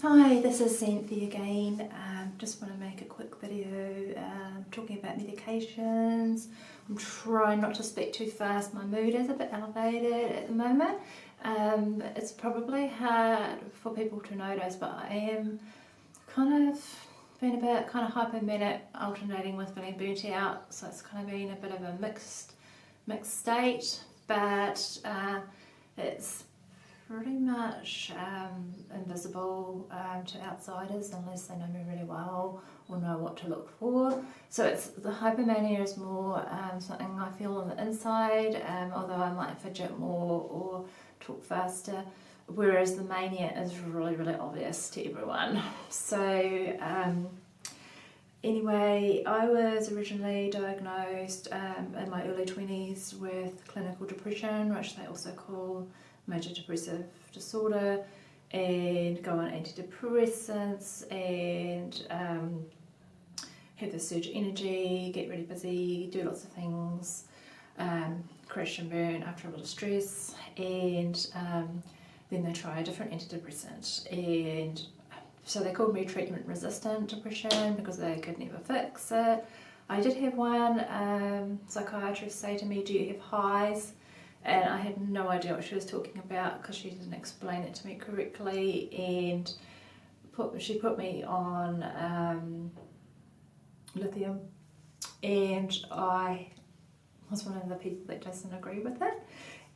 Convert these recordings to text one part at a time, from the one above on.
Hi, this is Cynthia again. Just want to make a quick video talking about medications. I'm trying not to speak too fast. My mood is a bit elevated at the moment. It's probably hard for people to notice, but I am kind of been a bit hypomanic, alternating with feeling burnt out. So it's kind of been a bit of a mixed state, but it's pretty much invisible to outsiders unless they know me really well or know what to look for. So the hypomania is more something I feel on the inside, although I might fidget more or talk faster, whereas the mania is really obvious to everyone. So anyway, I was originally diagnosed in my early 20s with clinical depression, which they also call major depressive disorder, and go on antidepressants and have the surge energy, get really busy, do lots of things, crash and burn after a lot of stress, and then they try a different antidepressant, and so they called me treatment resistant depression because they could never fix it. I did have one psychiatrist say to me, "Do you have highs?" And I had no idea what she was talking about because she didn't explain it to me correctly, and she put me on lithium, and I was one of the people that doesn't agree with it,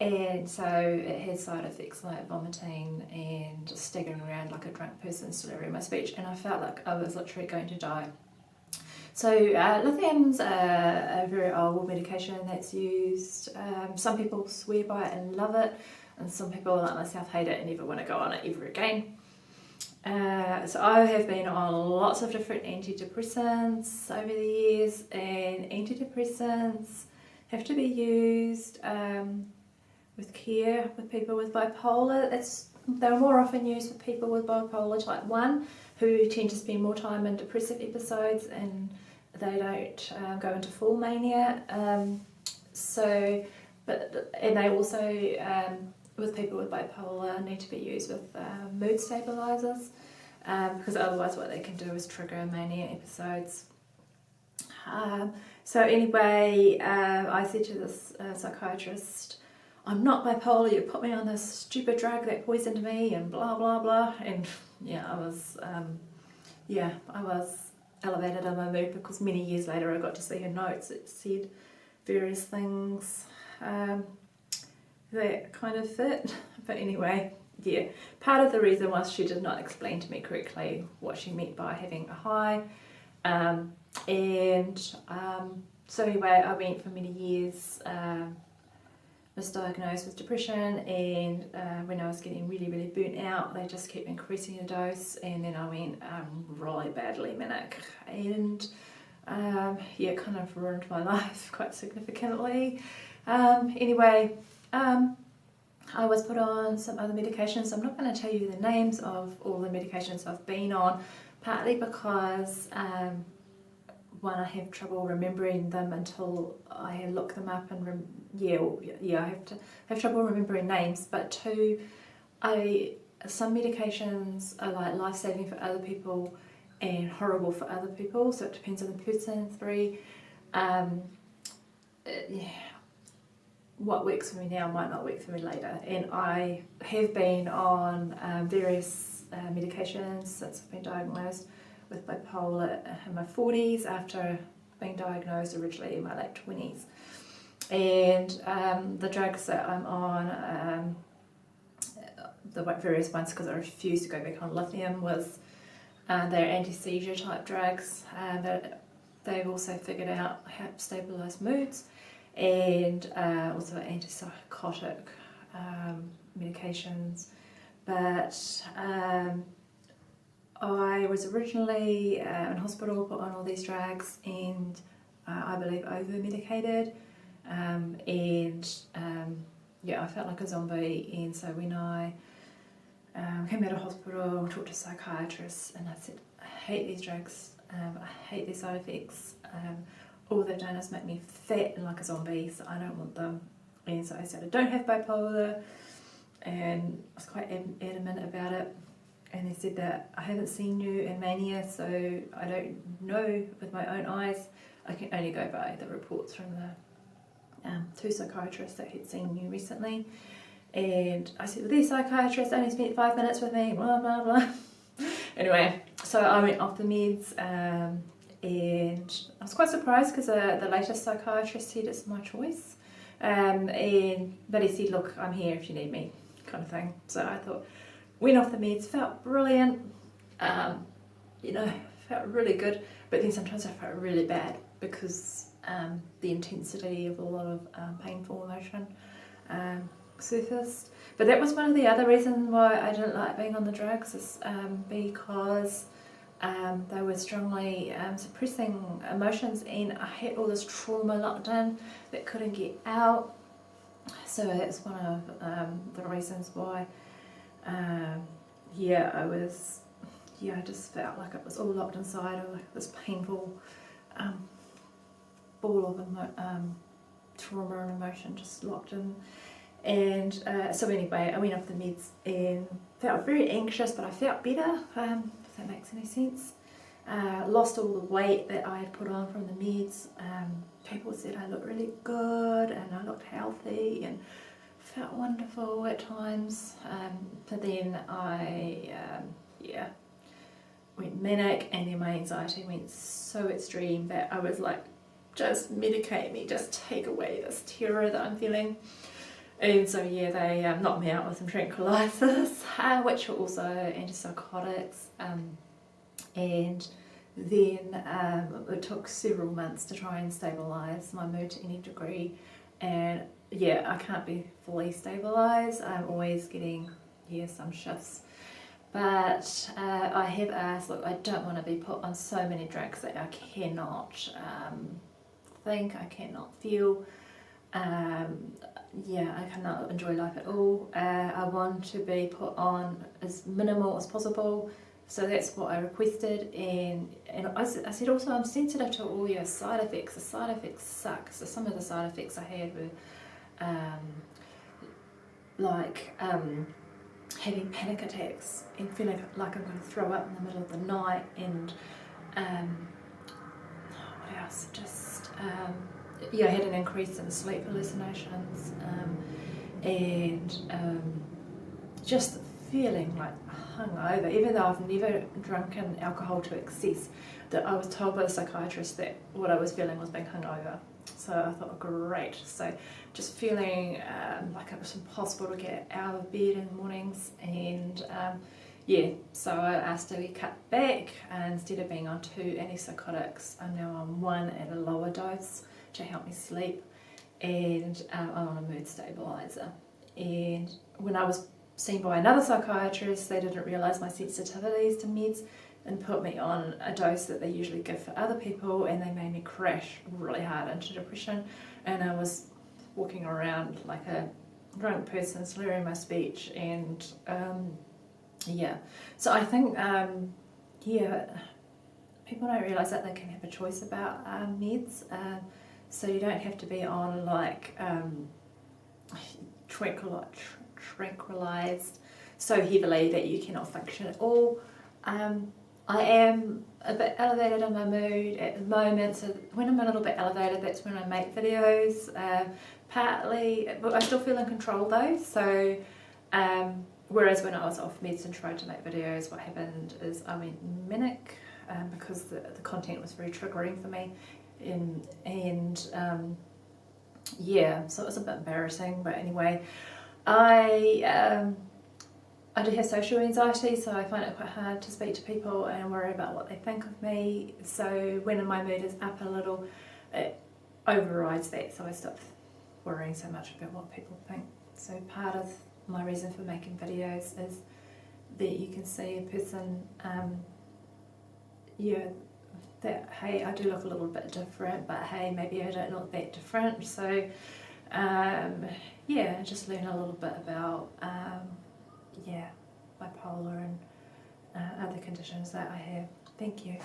and so it had side effects like vomiting and staggering around like a drunk person, slurring my speech, and I felt like I was literally going to die. So lithium's a very old medication that's used. Some people swear by it and love it, and some people like myself hate it and never want to go on it ever again. So I have been on lots of different antidepressants over the years, and antidepressants have to be used with care with people with bipolar. They're more often used with people with bipolar type 1 who tend to spend more time in depressive episodes and they don't go into full mania. And they also, with people with bipolar, need to be used with mood stabilisers because otherwise what they can do is trigger mania episodes. So anyway, I said to this psychiatrist, "I'm not bipolar, you put me on this stupid drug that poisoned me and blah blah blah," and I was elevated in my mood because many years later I got to see her notes that said various things that kind of fit. But anyway, part of the reason was she did not explain to me correctly what she meant by having a high, so anyway, I went for many years, was diagnosed with depression, and when I was getting really burnt out, they just kept increasing the dose, and then I went really badly manic, and it kind of ruined my life quite significantly. Anyway, I was put on some other medications. I'm not going to tell you the names of all the medications I've been on, partly because one, I have trouble remembering them until I look them up, and I have trouble remembering names. But two, some medications are like life-saving for other people and horrible for other people, so it depends on the person. Three, what works for me now might not work for me later, and I have been on various medications since I've been diagnosed with bipolar in my 40s after being diagnosed originally in my late 20s. And the drugs that I'm on, the various ones, because I refuse to go back on lithium, they're anti-seizure type drugs that they've also figured out help stabilise moods, and also antipsychotic medications. But I was originally in hospital, put on all these drugs, and I believe over-medicated, I felt like a zombie. And so when I came out of hospital, talked to psychiatrists, and I said, "I hate these drugs, I hate their side effects, all they've done is make me fat and like a zombie, so I don't want them." And so I said I don't have bipolar, and I was quite adamant about it. and he said that I haven't seen you in mania, so I don't know with my own eyes. I can only go by the reports from the 2 psychiatrists that had seen you recently. And I said, well, these psychiatrists only spent 5 minutes with me, blah, blah, blah. Anyway, so I went off the meds, and I was quite surprised because the latest psychiatrist said it's my choice. But he said, look, I'm here if you need me, kind of thing. So I thought, went off the meds, felt brilliant, felt really good. But then sometimes I felt really bad because the intensity of a lot of painful emotion surfaced. But that was one of the other reasons why I didn't like being on the drugs, is because they were strongly suppressing emotions, and I had all this trauma locked in that couldn't get out. So that's one of the reasons why I just felt like it was all locked inside, or like this painful ball of trauma and emotion just locked in. And so anyway, I went off the meds and felt very anxious, but I felt better, if that makes any sense. Lost all the weight that I had put on from the meds. People said I looked really good and I looked healthy and felt wonderful at times. But then I went manic, and then my anxiety went so extreme that I was like, just medicate me, just take away this terror that I'm feeling. And so they knocked me out with some tranquilizers, which were also antipsychotics, and then it took several months to try and stabilise my mood to any degree. And I can't be fully stabilised. I'm always getting some shifts. But I have asked, look, I don't want to be put on so many drugs that I cannot think, I cannot feel. I cannot enjoy life at all. I want to be put on as minimal as possible, so that's what I requested. And I said also, I'm sensitive to all your side effects. The side effects suck. So some of the side effects I had were having panic attacks and feeling like I'm going to throw up in the middle of the night, and what else? I had an increase in sleep hallucinations, and just feeling like hungover, even though I've never drunken alcohol to excess. That I was told by the psychiatrist that what I was feeling was being hungover. So I thought, great. So just feeling like it was impossible to get out of bed in the mornings, and so I asked to be cut back. Instead of being on 2 antipsychotics, I'm now on 1 at a lower dose to help me sleep, and I'm on a mood stabiliser. And when I was seen by another psychiatrist, they didn't realise my sensitivities to meds and put me on a dose that they usually give for other people, and they made me crash really hard into depression, and I was walking around like a drunk person, slurring my speech, and so I think people don't realise that they can have a choice about meds. So you don't have to be on like tranquilized so heavily that you cannot function at all. I am a bit elevated in my mood at the moment, so when I'm a little bit elevated, that's when I make videos. Partly, but I still feel in control though, so whereas when I was off meds and tried to make videos, what happened is I went manic because the content was very triggering for me. So it was a bit embarrassing, but anyway, I do have social anxiety, so I find it quite hard to speak to people and worry about what they think of me. So when my mood is up a little, it overrides that, so I stop worrying so much about what people think. So part of my reason for making videos is that you can see a person, that hey, I do look a little bit different, but hey, maybe I don't look that different. So just learn a little bit about bipolar and other conditions that I have. Thank you.